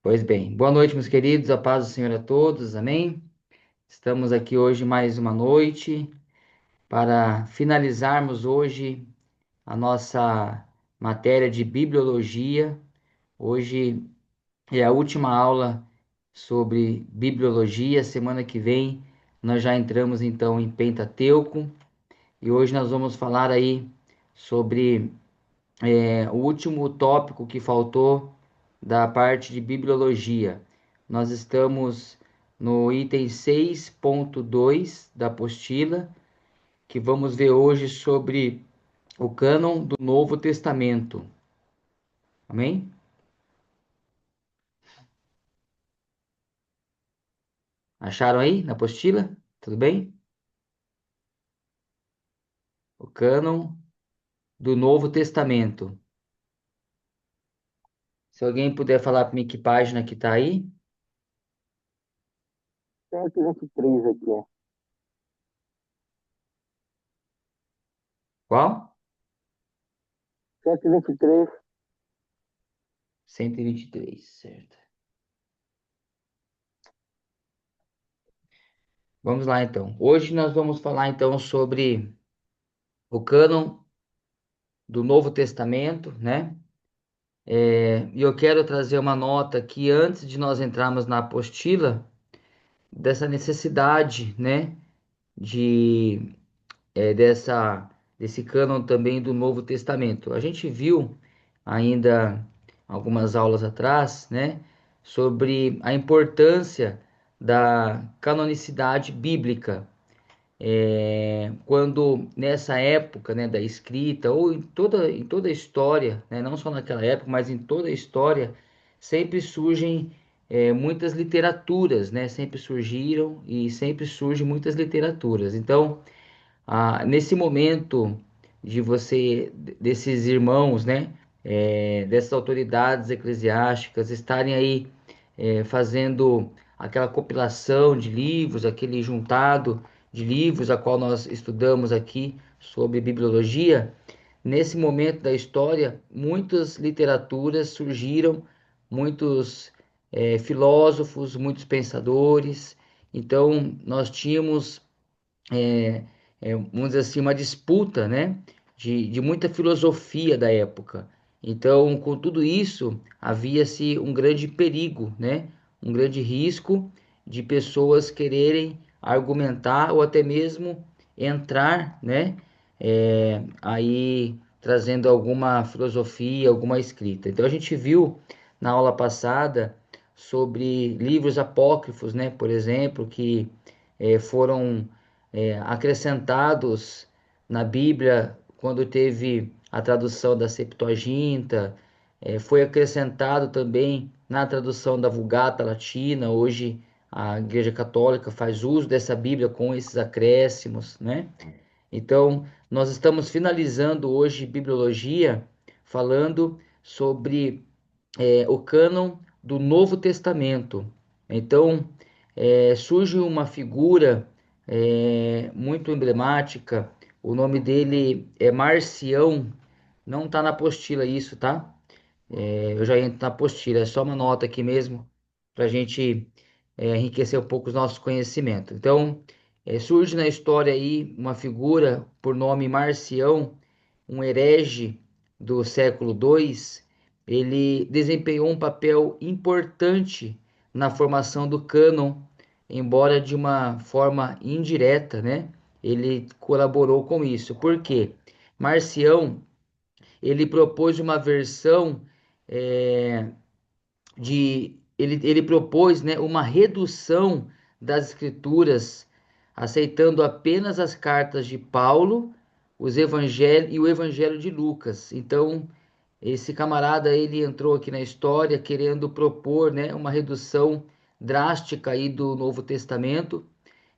Pois bem, boa noite, meus queridos, a paz do Senhor a todos, amém? Estamos aqui hoje mais uma noite para finalizarmos hoje a nossa matéria de bibliologia. Hoje é a última aula sobre bibliologia. Semana que vem nós já entramos então em Pentateuco e hoje nós vamos falar aí sobre o último tópico que faltou da parte de bibliologia. Nós estamos no item 6.2 da apostila, que vamos ver hoje sobre o cânon do Novo Testamento. Amém? Acharam aí na apostila? Tudo bem? O cânon do Novo Testamento. Se alguém puder falar para mim que página que está aí? 123 aqui, ó. Qual? 123. 123, certo. Vamos lá então. Hoje nós vamos falar então sobre o cânon do Novo Testamento, né? E eu quero trazer uma nota aqui antes de nós entrarmos na apostila dessa necessidade, né, de desse cânon também do Novo Testamento. A gente viu ainda algumas aulas atrás, né, sobre a importância da canonicidade bíblica, quando nessa época, né, da escrita ou em toda a história, né, não só naquela época, mas em toda a história, sempre surgem muitas literaturas, né, sempre surgiram e sempre surgem muitas literaturas. Então, nesse momento de desses irmãos, né, dessas autoridades eclesiásticas estarem aí fazendo aquela compilação de livros, aquele juntado de livros a qual nós estudamos aqui sobre bibliologia, nesse momento da história, muitas literaturas surgiram, muitos filósofos, muitos pensadores. Então, nós tínhamos vamos dizer assim, uma disputa, né, de muita filosofia da época. Então, com tudo isso, havia-se um grande perigo, né, um grande risco de pessoas quererem argumentar ou até mesmo entrar, né, aí trazendo alguma filosofia, alguma escrita. Então, a gente viu na aula passada sobre livros apócrifos, né, por exemplo, que foram acrescentados na Bíblia quando teve a tradução da Septuaginta, foi acrescentado também na tradução da Vulgata Latina. Hoje a Igreja Católica faz uso dessa Bíblia com esses acréscimos, né? Então, nós estamos finalizando hoje Bibliologia falando sobre o cânon do Novo Testamento. Então, surge uma figura muito emblemática. O nome dele é Marcião. Não está na apostila isso, tá? Eu já entro na apostila, é só uma nota aqui mesmo para a gente enriquecer um pouco os nossos conhecimentos. Então, surge na história aí uma figura por nome Marcião, um herege do século II. Ele desempenhou um papel importante na formação do cânon, embora de uma forma indireta, né? Ele colaborou com isso. Por quê? Marcião, ele propôs uma versão é, ele propôs, né, uma redução das escrituras, aceitando apenas as cartas de Paulo, os evangelhos e o Evangelho de Lucas. Então, esse camarada ele entrou aqui na história querendo propor, né, uma redução drástica aí do Novo Testamento.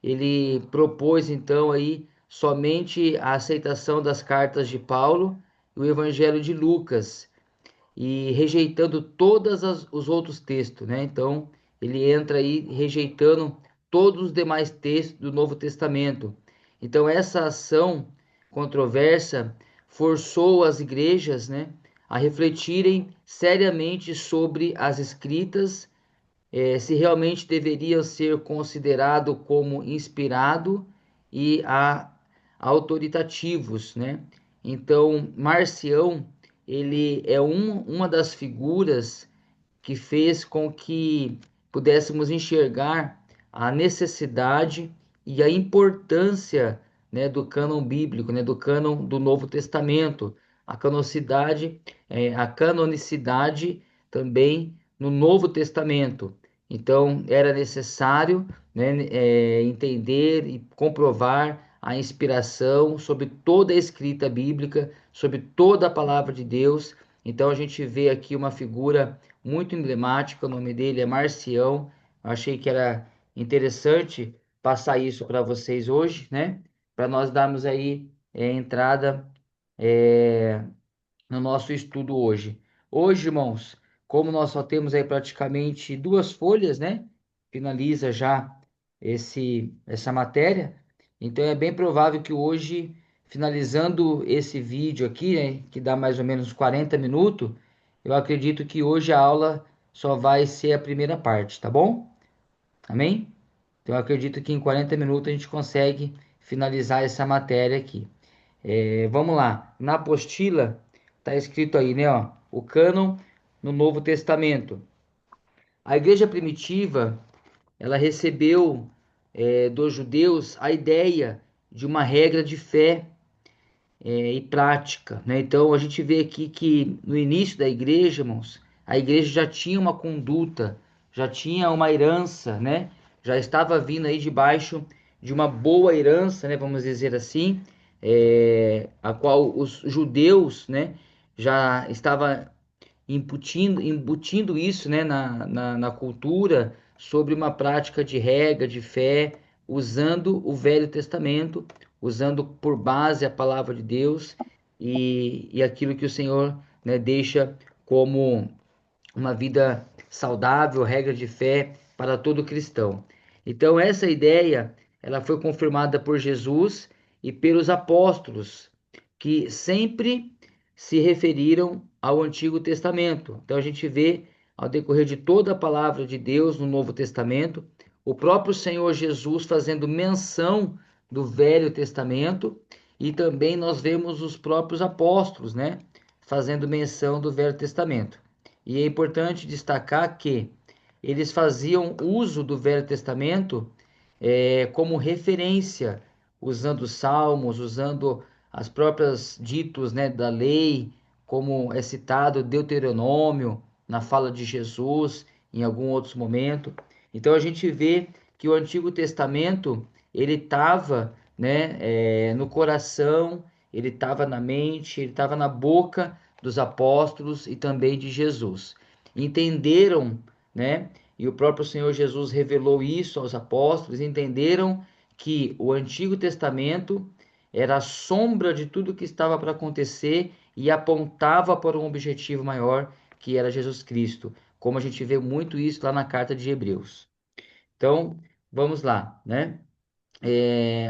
Ele propôs então aí somente a aceitação das cartas de Paulo e o Evangelho de Lucas e rejeitando os outros textos, né? Então, ele entra aí rejeitando todos os demais textos do Novo Testamento. Então, essa ação controversa forçou as igrejas, né, a refletirem seriamente sobre as escritas se realmente deveria ser considerado como inspirado e autoritativos, né? Então, Marcião, ele é uma das figuras que fez com que pudéssemos enxergar a necessidade e a importância, né, do cânon bíblico, né, do cânon do Novo Testamento, a canonicidade, a canonicidade também no Novo Testamento. Então, era necessário, né, entender e comprovar a inspiração sobre toda a escrita bíblica, sobre toda a palavra de Deus. Então, a gente vê aqui uma figura muito emblemática, o nome dele é Marcião. Eu achei que era interessante passar isso para vocês hoje, né? Para nós darmos aí entrada é, no nosso estudo hoje. Hoje, irmãos, como nós só temos aí praticamente duas folhas, né? Finaliza já essa matéria. Então é bem provável que hoje, finalizando esse vídeo aqui, né, que dá mais ou menos 40 minutos, eu acredito que hoje a aula só vai ser a primeira parte, tá bom? Amém? Então eu acredito que em 40 minutos a gente consegue finalizar essa matéria aqui. Vamos lá. Na apostila está escrito aí, né, ó, o cânon no Novo Testamento. A igreja primitiva, ela recebeu dos judeus a ideia de uma regra de fé e prática, né? Então a gente vê aqui que no início da igreja, irmãos, a igreja já tinha uma conduta, já tinha uma herança, né? Já estava vindo aí debaixo de uma boa herança, né? Vamos dizer assim, a qual os judeus, né? Já estava embutindo isso, né, na cultura sobre uma prática de regra, de fé, usando o Velho Testamento, usando por base a palavra de Deus e aquilo que o Senhor, né, deixa como uma vida saudável, regra de fé para todo cristão. Então essa ideia, ela foi confirmada por Jesus e pelos apóstolos, que sempre se referiram ao Antigo Testamento. Então a gente vê ao decorrer de toda a palavra de Deus no Novo Testamento, o próprio Senhor Jesus fazendo menção do Velho Testamento e também nós vemos os próprios apóstolos, né, fazendo menção do Velho Testamento. E é importante destacar que eles faziam uso do Velho Testamento como referência, usando salmos, usando as próprias ditos, né, da lei, como é citado Deuteronômio na fala de Jesus em algum outro momento. Então a gente vê que o Antigo Testamento ele estava, né, no coração, ele estava na mente, ele estava na boca dos apóstolos e também de Jesus. Entenderam, né? E o próprio Senhor Jesus revelou isso aos apóstolos, entenderam que o Antigo Testamento era a sombra de tudo que estava para acontecer e apontava para um objetivo maior, que era Jesus Cristo, como a gente vê muito isso lá na carta de Hebreus. Então, vamos lá, né?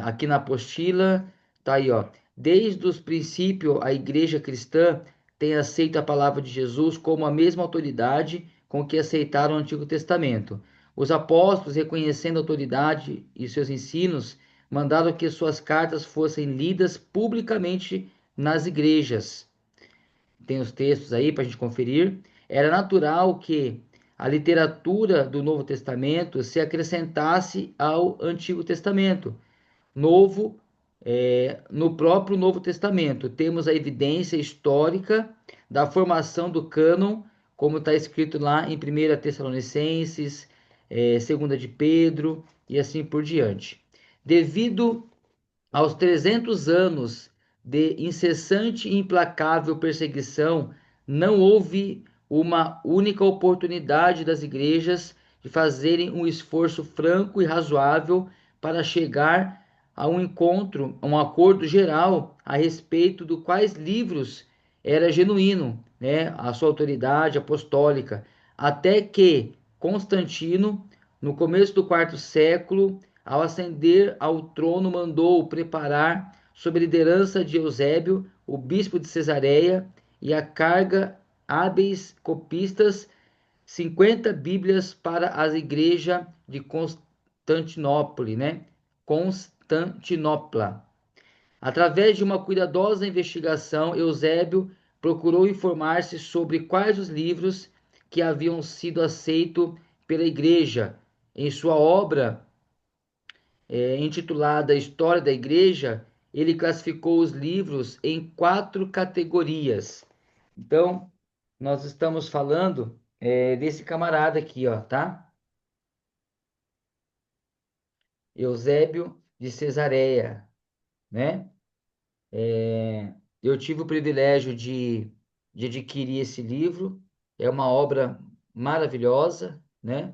Aqui na apostila, tá aí, ó. Desde os princípios, a igreja cristã tem aceito a palavra de Jesus como a mesma autoridade com que aceitaram o Antigo Testamento. Os apóstolos, reconhecendo a autoridade e seus ensinos, mandaram que suas cartas fossem lidas publicamente nas igrejas. Tem os textos aí para a gente conferir. Era natural que a literatura do Novo Testamento se acrescentasse ao Antigo Testamento. Novo, no próprio Novo Testamento, temos a evidência histórica da formação do cânon, como está escrito lá em 1 Tessalonicenses, 2 de Pedro e assim por diante. Devido aos 300 anos de incessante e implacável perseguição, não houve uma única oportunidade das igrejas de fazerem um esforço franco e razoável para chegar a um encontro, a um acordo geral a respeito do quais livros era genuíno, né, a sua autoridade apostólica, até que Constantino, no começo do quarto século, ao ascender ao trono, mandou preparar, sob a liderança de Eusébio, o bispo de Cesareia, e a carga hábeis copistas 50 Bíblias para as igrejas de Constantinopla, né? Constantinopla. Através de uma cuidadosa investigação, Eusébio procurou informar-se sobre quais os livros que haviam sido aceitos pela igreja. Em sua obra, intitulada História da Igreja, ele classificou os livros em quatro categorias. Então, nós estamos falando desse camarada aqui, ó, tá? Eusébio de Cesareia, né? Eu tive o privilégio de adquirir esse livro. É uma obra maravilhosa, né?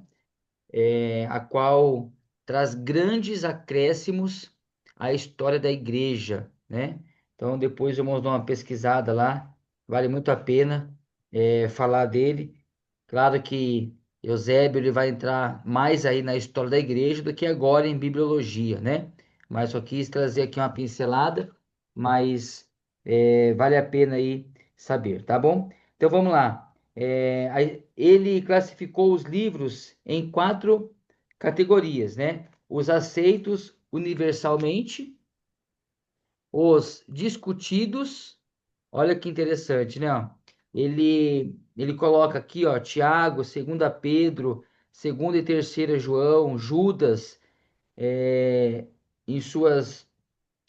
A qual traz grandes acréscimos à história da igreja, né? Então, depois vamos dar uma pesquisada lá, vale muito a pena falar dele. Claro que Eusébio ele vai entrar mais aí na história da igreja do que agora em bibliologia, né? Mas só quis trazer aqui uma pincelada, mas vale a pena aí saber, tá bom? Então vamos lá. Ele classificou os livros em quatro categorias, né? Os aceitos universalmente, os discutidos. Olha que interessante, né? Ó? Ele coloca aqui, ó, Tiago, segunda Pedro, segunda e terceira João, Judas, é, em suas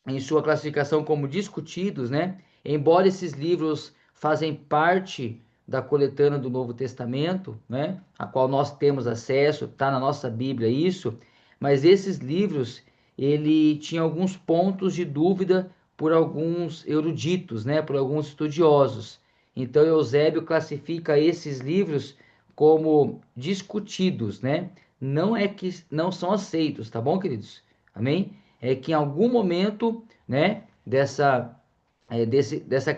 em sua classificação como discutidos, né? Embora esses livros fazem parte da coletânea do Novo Testamento, né? A qual nós temos acesso, está na nossa Bíblia isso, mas esses livros ele tinha alguns pontos de dúvida por alguns eruditos, né? Por alguns estudiosos. Então Eusébio classifica esses livros como discutidos, né? Não é que não são aceitos, tá bom, queridos? Amém? É que em algum momento, né, dessa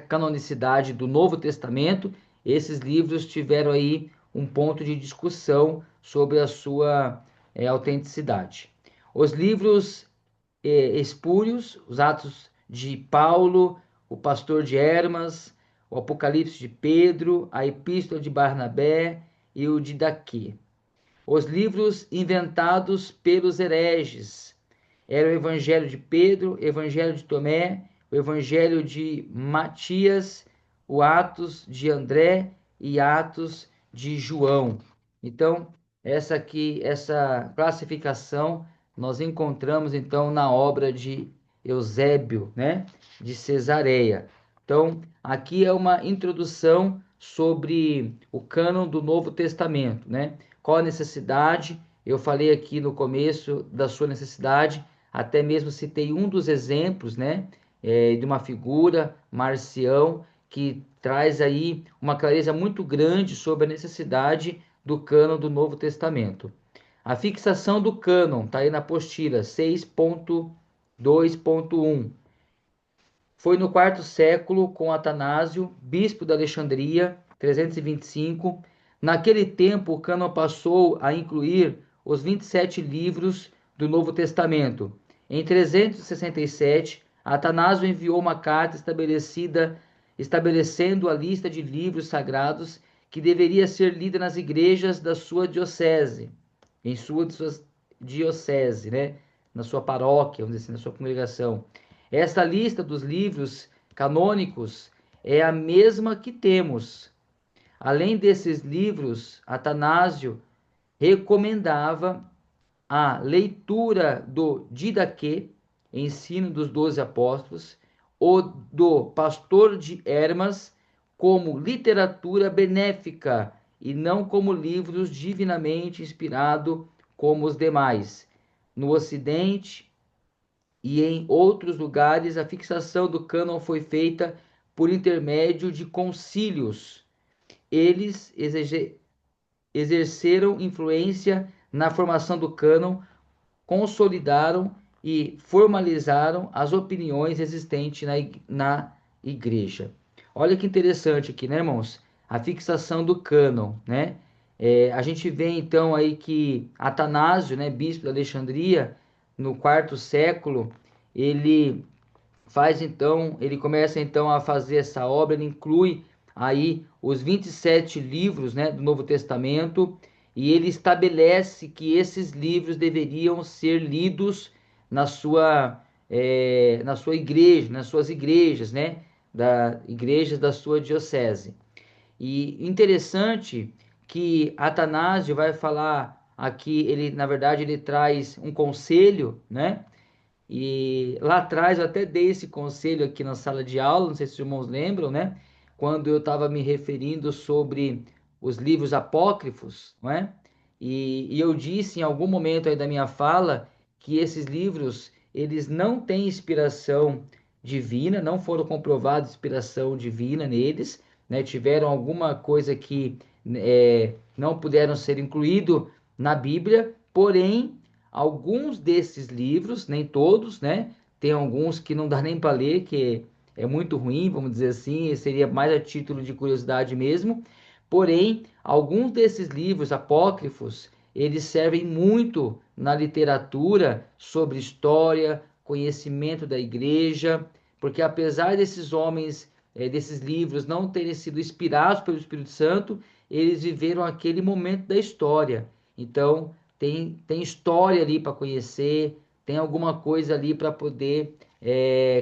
canonicidade do Novo Testamento, esses livros tiveram aí um ponto de discussão sobre a sua autenticidade. Os livros espúrios, os Atos de Paulo, o Pastor de Hermas, o Apocalipse de Pedro, a Epístola de Barnabé e o de Daquê. Os livros inventados pelos hereges, era o Evangelho de Pedro, o Evangelho de Tomé, o Evangelho de Matias, o Atos de André e Atos de João. Então, essa classificação nós encontramos então na obra de Eusébio, né, de Cesareia. Então, aqui é uma introdução sobre o cânon do Novo Testamento, né? Qual a necessidade? Eu falei aqui no começo da sua necessidade, até mesmo citei um dos exemplos, né, de uma figura, Marcião, que traz aí uma clareza muito grande sobre a necessidade do cânon do Novo Testamento. A fixação do cânon está aí na apostila 6.2.1. Foi no quarto século com Atanásio, bispo da Alexandria, 325. Naquele tempo, o cânon passou a incluir os 27 livros do Novo Testamento. Em 367, Atanásio enviou uma carta estabelecendo a lista de livros sagrados que deveria ser lida nas igrejas da sua diocese, em sua diocese, né? Na sua paróquia, vamos dizer assim, na sua congregação. Esta lista dos livros canônicos é a mesma que temos. Além desses livros, Atanásio recomendava a leitura do Didaquê, Ensino dos Doze Apóstolos, o do Pastor de Hermas, como literatura benéfica e não como livros divinamente inspirados como os demais. No Ocidente e em outros lugares, a fixação do cânon foi feita por intermédio de concílios. Eles exerceram influência na formação do cânon, consolidaram e formalizaram as opiniões existentes na igreja. Olha que interessante aqui, né, irmãos? A fixação do cânon, né? A gente vê então aí que Atanásio, né, bispo da Alexandria, no quarto século, ele começa então a fazer essa obra, ele inclui aí os 27 livros, né, do Novo Testamento, e ele estabelece que esses livros deveriam ser lidos na na sua igreja, nas suas igrejas, né, igrejas da sua diocese. E interessante que Atanásio vai falar aqui, ele na verdade ele traz um conselho, né? E lá atrás eu até dei esse conselho aqui na sala de aula, não sei se os irmãos lembram, né? Quando eu estava me referindo sobre os livros apócrifos, não é? E eu disse em algum momento aí da minha fala que esses livros, eles não têm inspiração divina, não foram comprovados inspiração divina neles, né? Tiveram alguma coisa que não puderam ser incluído na Bíblia, porém alguns desses livros, nem todos, né? Tem alguns que não dá nem para ler, que é muito ruim, vamos dizer assim, seria mais a título de curiosidade mesmo. Porém, alguns desses livros apócrifos, eles servem muito na literatura sobre história, conhecimento da igreja, porque apesar desses homens, desses livros não terem sido inspirados pelo Espírito Santo, eles viveram aquele momento da história. Então, tem história ali para conhecer, tem alguma coisa ali para poder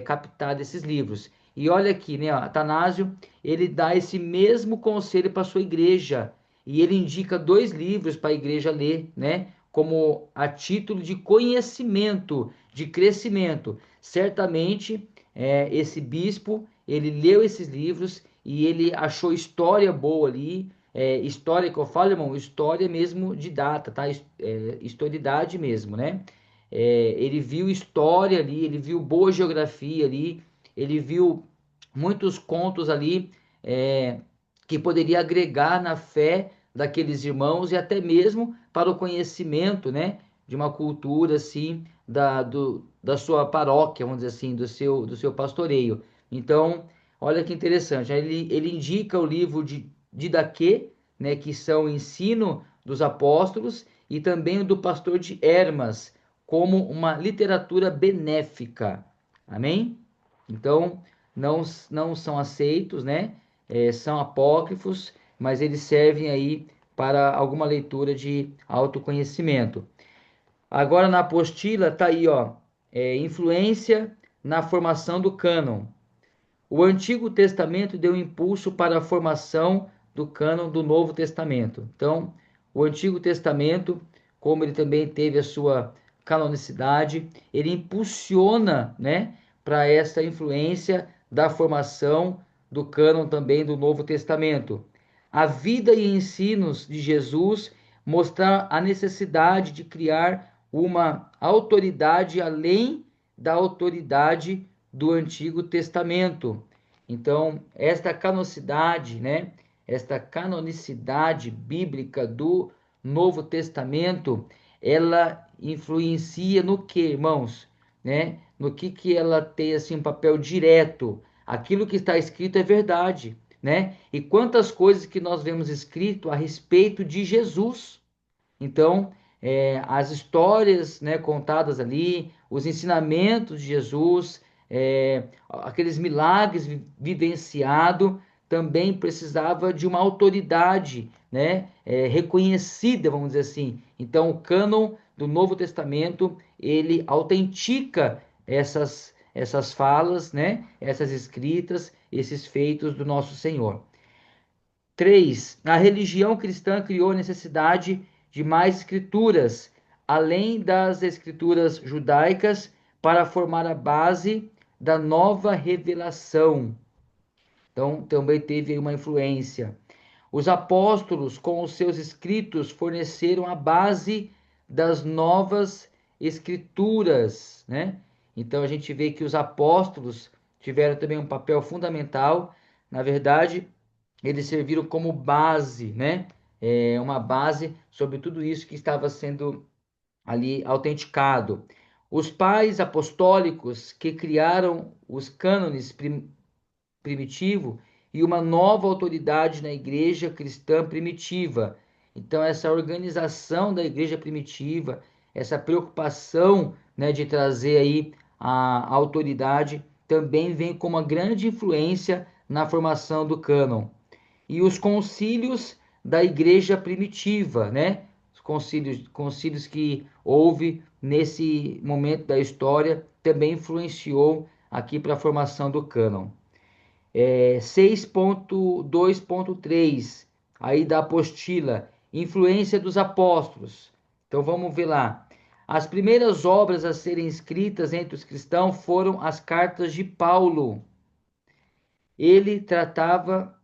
captar desses livros. E olha aqui, né, Atanásio, ele dá esse mesmo conselho para sua igreja e ele indica dois livros para a igreja ler, né, como a título de conhecimento, de crescimento. Certamente, esse bispo, ele leu esses livros e ele achou história boa ali, história que eu falo, irmão, história mesmo de data, tá? Historidade mesmo, né? Ele viu história ali, ele viu boa geografia ali, ele viu muitos contos ali que poderia agregar na fé daqueles irmãos e até mesmo para o conhecimento, né? De uma cultura assim da sua paróquia, vamos dizer assim, do seu pastoreio. Então, olha que interessante. Ele indica o livro de Didaquê, né, que são o ensino dos apóstolos, e também o do pastor de Hermas, como uma literatura benéfica. Amém? Então, não são aceitos, né? São apócrifos, mas eles servem aí para alguma leitura de autoconhecimento. Agora na apostila tá aí, ó, influência na formação do cânon. O Antigo Testamento deu impulso para a formação do cânon do Novo Testamento. Então, o Antigo Testamento, como ele também teve a sua canonicidade, ele impulsiona, né, para essa influência da formação do cânon também do Novo Testamento. A vida e ensinos de Jesus mostrar a necessidade de criar uma autoridade além da autoridade do Antigo Testamento. Então, esta canonicidade, né? Esta canonicidade bíblica do Novo Testamento, ela influencia no que, irmãos, né? No que ela tem assim um papel direto. Aquilo que está escrito é verdade, né? E quantas coisas que nós vemos escrito a respeito de Jesus. Então, as histórias, né, contadas ali, os ensinamentos de Jesus, aqueles milagres vivenciados, também precisava de uma autoridade, né, reconhecida, vamos dizer assim. Então, o cânon do Novo Testamento, ele autentica essas falas, né, essas escritas, esses feitos do nosso Senhor. 3. A religião cristã criou a necessidade de mais escrituras, além das escrituras judaicas, para formar a base da nova revelação. Então, também teve uma influência. Os apóstolos, com os seus escritos, forneceram a base das novas escrituras, né? Então, a gente vê que os apóstolos tiveram também um papel fundamental. Na verdade, eles serviram como base, né? Uma base sobre tudo isso que estava sendo ali autenticado. Os pais apostólicos que criaram os cânones primitivo e uma nova autoridade na igreja cristã primitiva. Então, essa organização da igreja primitiva, essa preocupação, né, de trazer aí a autoridade, também vem com uma grande influência na formação do cânon. e os concílios da igreja primitiva, né? Os concílios que houve nesse momento da história também influenciou aqui para a formação do cânon. 6.2.3, aí da apostila, influência dos apóstolos. Então vamos ver lá. As primeiras obras a serem escritas entre os cristãos foram as cartas de Paulo. Ele tratava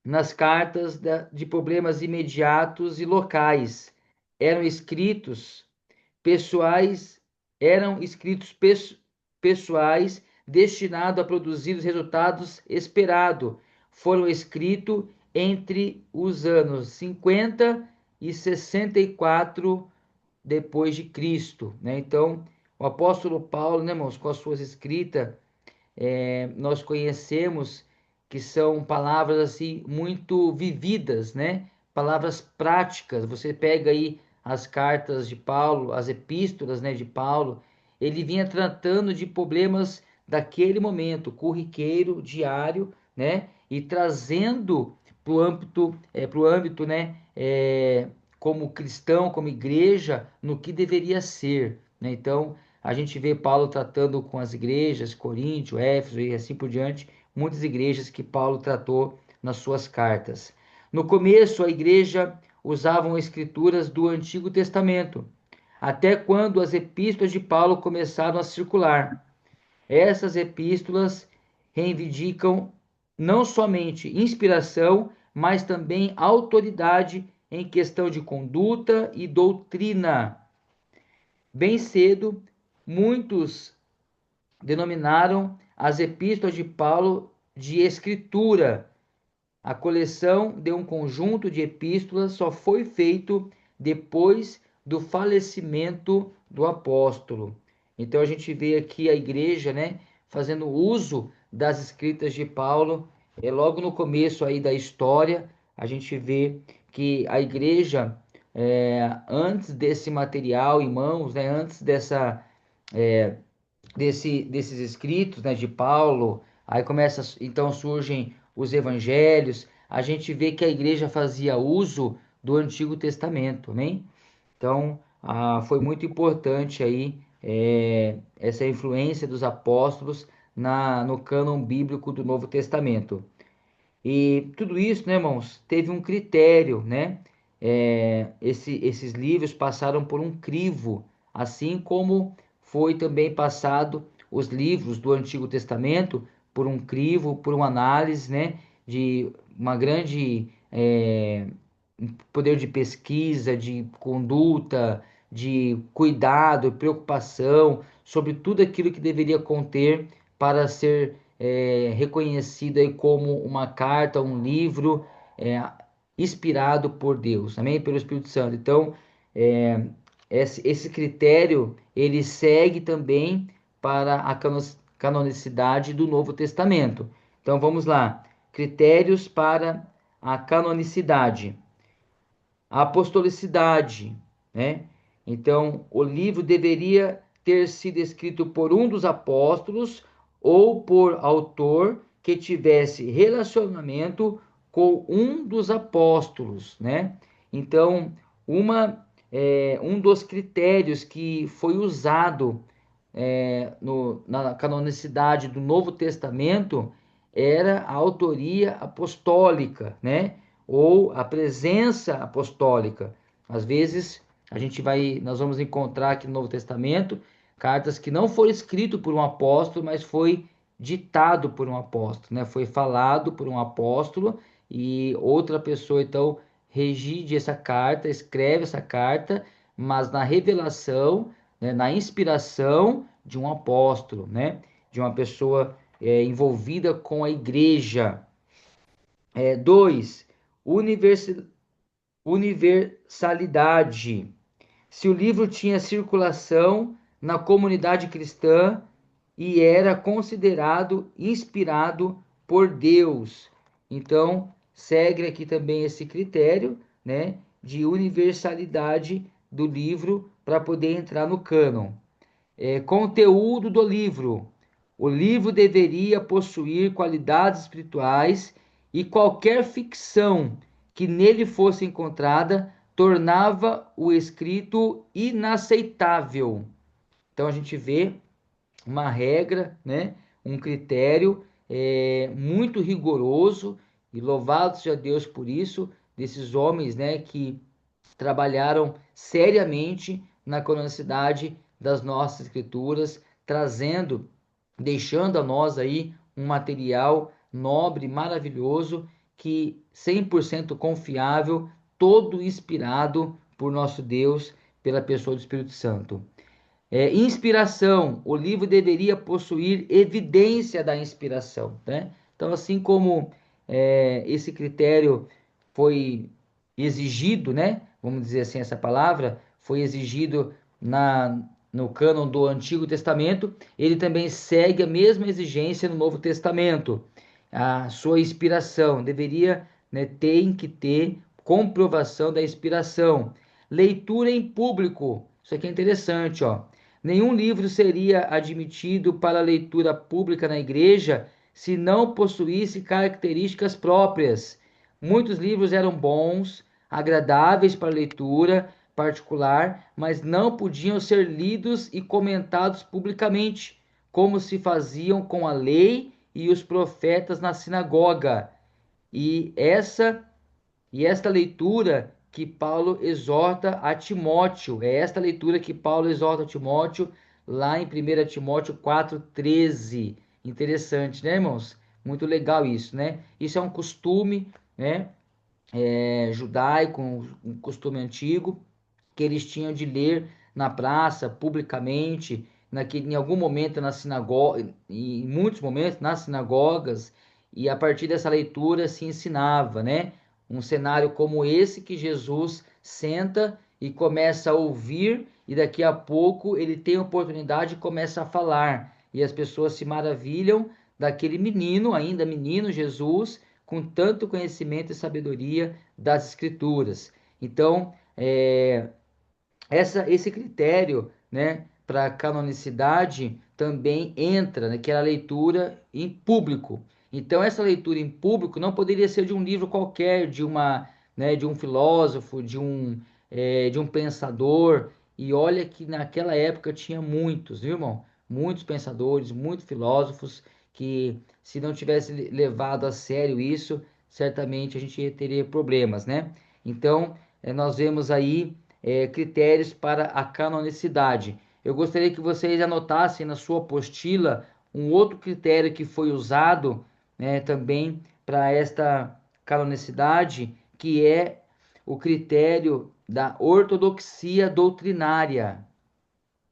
nas cartas de problemas imediatos e locais. Eram escritos pessoais, eram escritos pessoais destinados a produzir os resultados esperados. Foram escritos entre os anos 50 e 64 depois de Cristo, né? Então, o apóstolo Paulo, né, irmãos, com as suas escritas, nós conhecemos que são palavras assim muito vividas, né? Palavras práticas. Você pega aí as cartas de Paulo, as epístolas, né, de Paulo, ele vinha tratando de problemas daquele momento, corriqueiro, diário, né? E trazendo para o âmbito, né, como cristão, como igreja, no que deveria ser, né? Então, a gente vê Paulo tratando com as igrejas, Coríntio, Éfeso e assim por diante, muitas igrejas que Paulo tratou nas suas cartas. No começo, a igreja usavam escrituras do Antigo Testamento, até quando as epístolas de Paulo começaram a circular. Essas epístolas reivindicam não somente inspiração, mas também autoridade em questão de conduta e doutrina. Bem cedo, muitos denominaram as epístolas de Paulo de escritura. A coleção de um conjunto de epístolas só foi feito depois do falecimento do apóstolo. Então a gente vê aqui a igreja, né, fazendo uso das escritas de Paulo. Logo no começo aí da história, a gente vê que a igreja, antes desse material em mãos, né, antes desses escritos, né, de Paulo, aí começa, então surgem os evangelhos, a gente vê que a igreja fazia uso do Antigo Testamento, né? Então, foi muito importante aí essa influência dos apóstolos no cânon bíblico do Novo Testamento. E tudo isso, né, irmãos, teve um critério, né? Esses livros passaram por um crivo, assim como foi também passado os livros do Antigo Testamento por um crivo, por uma análise, né, de uma grande poder de pesquisa, de conduta, de cuidado, preocupação sobre tudo aquilo que deveria conter para ser reconhecido aí como uma carta, um livro é, inspirado por Deus, amém? Pelo Espírito Santo. Então, é, esse critério ele segue também para a canonicidade do Novo Testamento. Então, vamos lá. Critérios para a canonicidade. A apostolicidade, né? Então, o livro deveria ter sido escrito por um dos apóstolos ou por autor que tivesse relacionamento com um dos apóstolos, né? Então, um dos critérios que foi usado na canonicidade do Novo Testamento era a autoria apostólica, né? Ou a presença apostólica. Às vezes nós vamos encontrar aqui no Novo Testamento cartas que não foram escritas por um apóstolo, mas foi ditado por um apóstolo, né? Foi falado por um apóstolo e outra pessoa então regide essa carta, escreve essa carta, mas na revelação, né, na inspiração de um apóstolo, né? De uma pessoa envolvida com a igreja. 2. Universalidade. Se o livro tinha circulação na comunidade cristã e era considerado inspirado por Deus. Então, segue aqui também esse critério, né, de universalidade do livro para poder entrar no cânon. Conteúdo do livro. O livro deveria possuir qualidades espirituais e qualquer ficção que nele fosse encontrada tornava o escrito inaceitável. Então a gente vê uma regra, né, um critério muito rigoroso, e louvado seja Deus por isso, desses homens, né, que trabalharam seriamente na canonicidade das nossas escrituras, trazendo, deixando a nós aí um material nobre, maravilhoso, que 100% confiável, todo inspirado por nosso Deus, pela pessoa do Espírito Santo. Inspiração, o livro deveria possuir evidência da inspiração, né? Então, assim como esse critério foi exigido, né? Vamos dizer assim essa palavra, foi exigido no cânon do Antigo Testamento, ele também segue a mesma exigência no Novo Testamento. A sua inspiração deveria, né, tem que ter comprovação da inspiração. Leitura em público, isso aqui é interessante, ó. Nenhum livro seria admitido para leitura pública na igreja se não possuísse características próprias. Muitos livros eram bons, agradáveis para leitura particular, mas não podiam ser lidos e comentados publicamente, como se faziam com a lei e os profetas na sinagoga. E esta leitura que Paulo exorta a Timóteo, é esta leitura que Paulo exorta a Timóteo lá em 1 Timóteo 4,13. Interessante, né, irmãos? Muito legal isso, né? Isso é um costume, né, judaico, um costume antigo, que eles tinham de ler na praça, publicamente, em algum momento na sinagoga, em muitos momentos nas sinagogas, e a partir dessa leitura se ensinava, né? Um cenário como esse que Jesus senta e começa a ouvir, e daqui a pouco ele tem a oportunidade e começa a falar, e as pessoas se maravilham daquele menino, ainda menino Jesus, com tanto conhecimento e sabedoria das Escrituras. Então, esse critério, né, para canonicidade também entra naquela leitura em público. Então, essa leitura em público não poderia ser de um livro qualquer, né, de um filósofo, de um pensador. E olha que naquela época tinha muitos, viu, irmão? Muitos pensadores, muitos filósofos que, se não tivesse levado a sério isso, certamente a gente teria problemas, né? Então, nós vemos aí critérios para a canonicidade. Eu gostaria que vocês anotassem na sua apostila um outro critério que foi usado, né, também para esta canonicidade, que é o critério da ortodoxia doutrinária.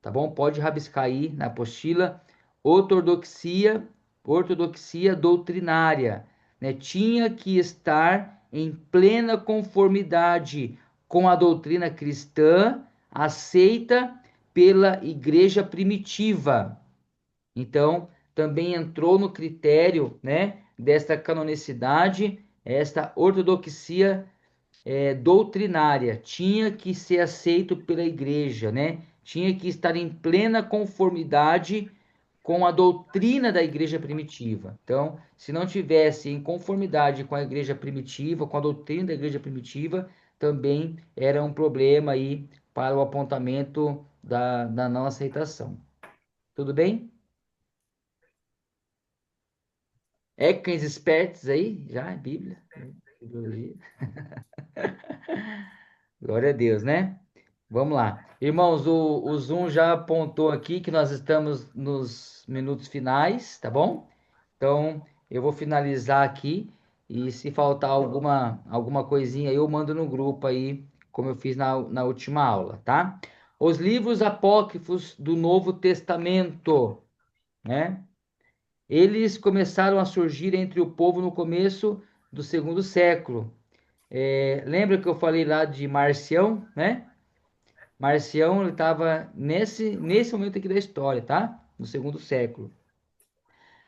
Tá bom? Pode rabiscar aí na apostila. Ortodoxia, ortodoxia doutrinária, né? Tinha que estar em plena conformidade com a doutrina cristã aceita pela igreja primitiva. Então, também entrou no critério, né, desta canonicidade, esta ortodoxia doutrinária, tinha que ser aceito pela igreja, né? Tinha que estar em plena conformidade com a doutrina da igreja primitiva. Então, se não tivesse em conformidade com a igreja primitiva, com a doutrina da igreja primitiva, também era um problema aí para o apontamento da não aceitação. Tudo bem? Cães espertos aí, já, Bíblia, Bíblia. Glória a Deus, né? Vamos lá. Irmãos, o Zoom já apontou aqui que nós estamos nos minutos finais, tá bom? Então, eu vou finalizar aqui e se faltar alguma coisinha eu mando no grupo aí, como eu fiz na última aula, tá? Os livros apócrifos do Novo Testamento, né? Eles começaram a surgir entre o povo no começo do segundo século. Lembra que eu falei lá de Marcião, né? Marcião, ele estava nesse momento aqui da história, tá? No segundo século.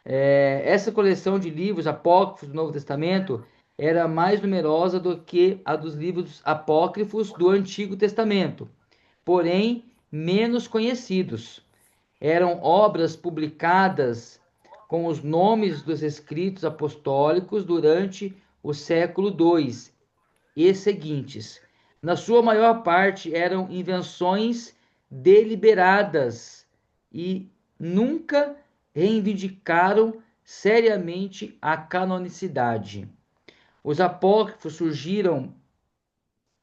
Essa coleção de livros apócrifos do Novo Testamento era mais numerosa do que a dos livros apócrifos do Antigo Testamento, porém menos conhecidos. Eram obras publicadas com os nomes dos escritos apostólicos durante o século II e seguintes. Na sua maior parte eram invenções deliberadas e nunca reivindicaram seriamente a canonicidade. Os apócrifos surgiram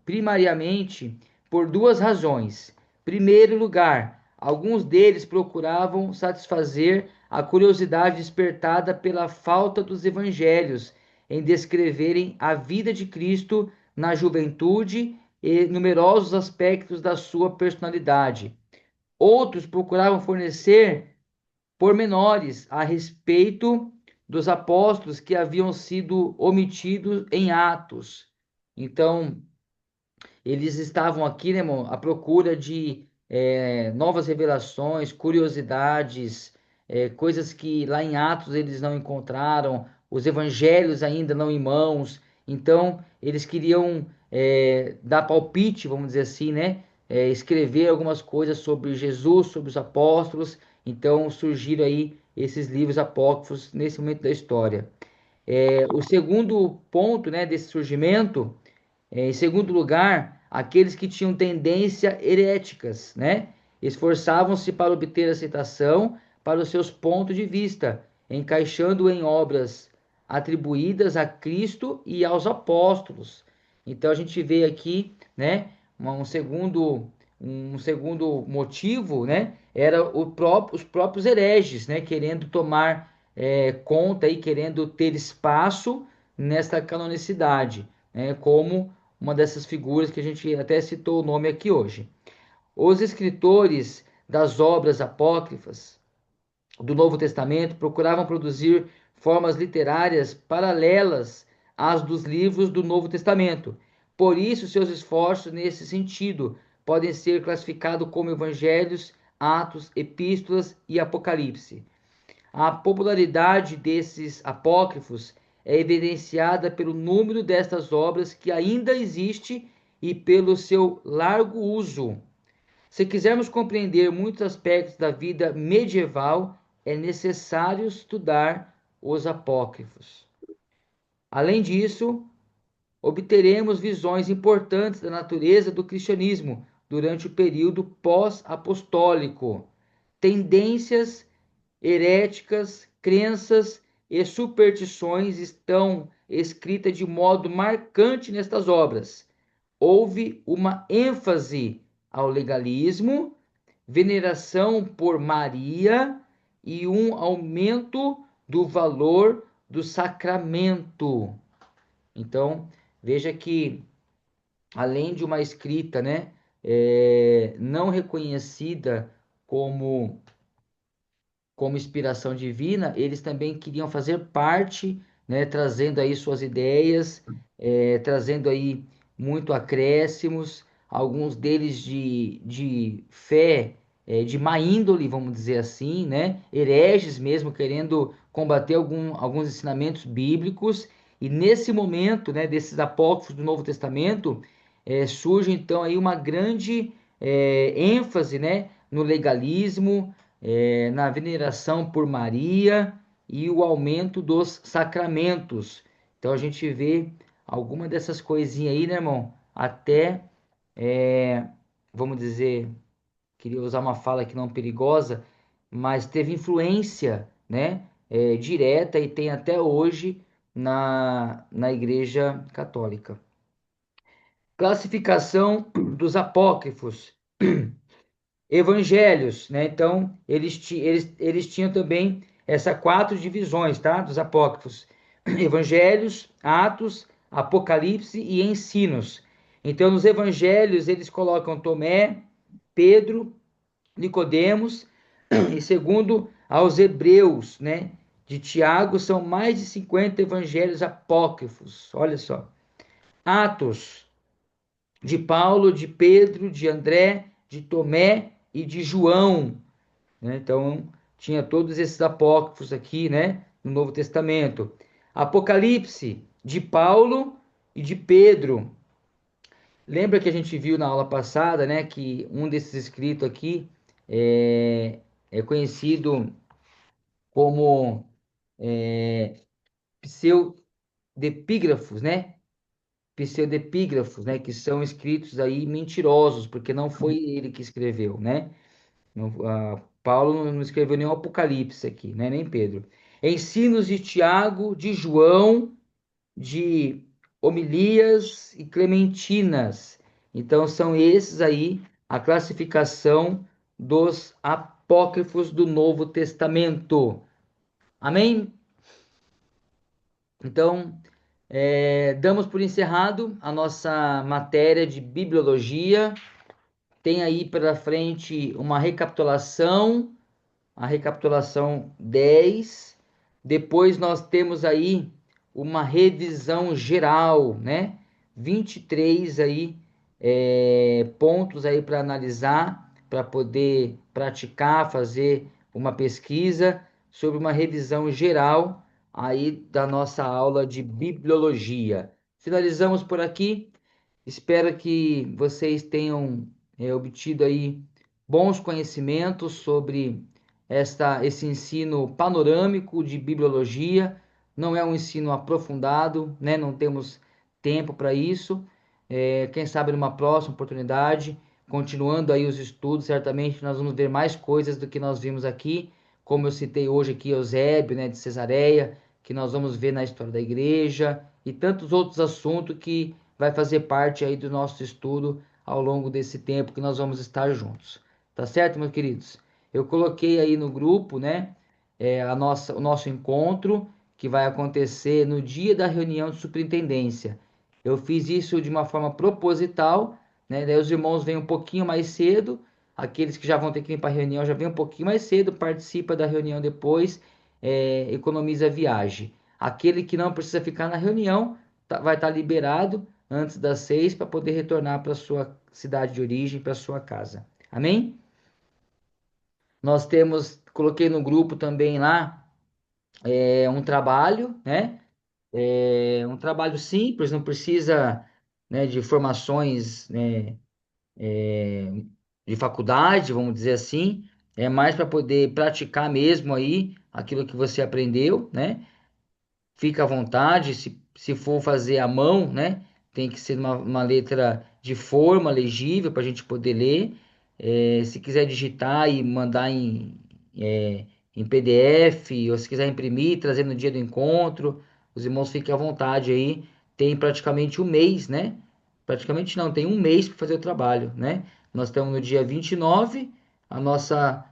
primariamente por duas razões. Primeiro lugar, alguns deles procuravam satisfazer a curiosidade despertada pela falta dos evangelhos em descreverem a vida de Cristo na juventude e numerosos aspectos da sua personalidade. Outros procuravam fornecer pormenores a respeito dos apóstolos que haviam sido omitidos em Atos. Então, eles estavam aqui, né, irmão, à procura de novas revelações, curiosidades, coisas que lá em Atos eles não encontraram, os evangelhos ainda não em mãos. Então, eles queriam dar palpite, vamos dizer assim, né? Escrever algumas coisas sobre Jesus, sobre os apóstolos. Então, surgiram aí esses livros apócrifos nesse momento da história. O segundo ponto, né, desse surgimento em segundo lugar, aqueles que tinham tendência heréticas, né? Esforçavam-se para obter aceitação para os seus pontos de vista, encaixando em obras atribuídas a Cristo e aos apóstolos. Então a gente vê aqui, né, um segundo motivo, né, era os próprios hereges, né, querendo tomar conta e querendo ter espaço nessa canonicidade, né, como uma dessas figuras que a gente até citou o nome aqui hoje. Os escritores das obras apócrifas do Novo Testamento procuravam produzir formas literárias paralelas às dos livros do Novo Testamento. Por isso, seus esforços nesse sentido podem ser classificados como evangelhos, atos, epístolas e apocalipse. A popularidade desses apócrifos é evidenciada pelo número destas obras que ainda existe e pelo seu largo uso. Se quisermos compreender muitos aspectos da vida medieval, é necessário estudar os apócrifos. Além disso, obteremos visões importantes da natureza do cristianismo durante o período pós-apostólico. Tendências heréticas, crenças e superstições estão escritas de modo marcante nestas obras. Houve uma ênfase ao legalismo, veneração por Maria e um aumento do valor do sacramento. Então, veja que, além de uma escrita, né, não reconhecida como inspiração divina, eles também queriam fazer parte, né, trazendo aí suas ideias, trazendo aí muito acréscimos, alguns deles de fé, de má índole, vamos dizer assim, né, hereges mesmo, querendo combater alguns ensinamentos bíblicos, e nesse momento, né, desses apócrifos do Novo Testamento, surge então aí uma grande ênfase, né, no legalismo, na veneração por Maria e o aumento dos sacramentos. Então a gente vê alguma dessas coisinhas aí, né, irmão? Até, é, vamos dizer, queria usar uma fala aqui não perigosa, mas teve influência, né, direta e tem até hoje na Igreja Católica. Classificação dos apócrifos. Evangelhos, né? Então, eles tinham também essas quatro divisões, tá? Dos apócrifos: Evangelhos, Atos, Apocalipse e Ensinos. Então, nos evangelhos, eles colocam Tomé, Pedro, Nicodemos, e segundo aos Hebreus, né? De Tiago, são mais de 50 evangelhos apócrifos. Olha só. Atos, de Paulo, de Pedro, de André, de Tomé e de João, né? Então, tinha todos esses apócrifos aqui, né, no Novo Testamento. Apocalipse, de Paulo e de Pedro. Lembra que a gente viu na aula passada, né, que um desses escritos aqui é conhecido como pseudepígrafos, né? Pseudepígrafos, né? Que são escritos aí mentirosos, porque não foi ele que escreveu, né? Paulo não escreveu nenhum Apocalipse aqui, né? Nem Pedro. Ensinos de Tiago, de João, de homilias e clementinas. Então, são esses aí a classificação dos apócrifos do Novo Testamento. Amém? Então, damos por encerrado a nossa matéria de bibliologia. Tem aí pela frente uma recapitulação, a recapitulação 10. Depois nós temos aí uma revisão geral, né? 23 aí pontos aí para analisar, para poder praticar, fazer uma pesquisa sobre uma revisão geral aí da nossa aula de bibliologia. Finalizamos por aqui. Espero que vocês tenham obtido aí bons conhecimentos sobre esse ensino panorâmico de bibliologia. Não é um ensino aprofundado, né? Não temos tempo para isso. Quem sabe numa próxima oportunidade, continuando aí os estudos, certamente nós vamos ver mais coisas do que nós vimos aqui, como eu citei hoje aqui Eusébio, né, de Cesareia, que nós vamos ver na história da igreja e tantos outros assuntos que vai fazer parte aí do nosso estudo ao longo desse tempo que nós vamos estar juntos. Tá certo, meus queridos? Eu coloquei aí no grupo, né, o nosso encontro que vai acontecer no dia da reunião de superintendência. Eu fiz isso de uma forma proposital, né? Daí os irmãos vêm um pouquinho mais cedo, aqueles que já vão ter que vir para a reunião já vêm um pouquinho mais cedo, participa da reunião depois, economiza a viagem. Aquele que não precisa ficar na reunião vai estar liberado antes das 6 para poder retornar para sua cidade de origem, para sua casa. Amém? Nós temos, coloquei no grupo também lá, um trabalho, né? Um trabalho simples, não precisa, né, de formações, né, de faculdade, vamos dizer assim, é mais para poder praticar mesmo aí aquilo que você aprendeu, né? Fica à vontade, se for fazer à mão, né? Tem que ser uma letra de forma legível para a gente poder ler. Se quiser digitar e mandar em PDF, ou se quiser imprimir, trazer no dia do encontro, os irmãos fiquem à vontade aí. Tem praticamente um mês, né? Praticamente não, tem um mês para fazer o trabalho, né? Nós estamos no dia 29, a nossa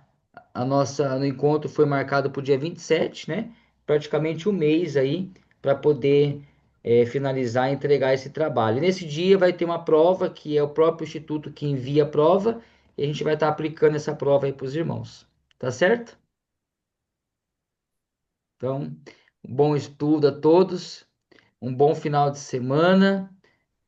no encontro foi marcado para o dia 27, né? Praticamente um mês aí para poder finalizar e entregar esse trabalho. Nesse dia vai ter uma prova que é o próprio instituto que envia a prova e a gente vai estar aplicando essa prova aí para os irmãos. Tá certo? Então, um bom estudo a todos, um bom final de semana,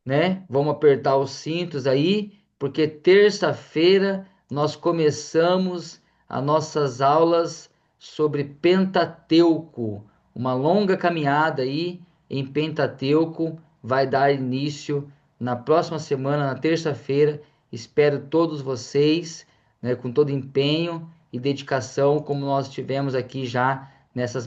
né? Vamos apertar os cintos aí, porque terça-feira nós começamos as nossas aulas sobre Pentateuco. Uma longa caminhada aí em Pentateuco vai dar início na próxima semana, na terça-feira. Espero todos vocês, né, com todo empenho e dedicação, como nós tivemos aqui já nessas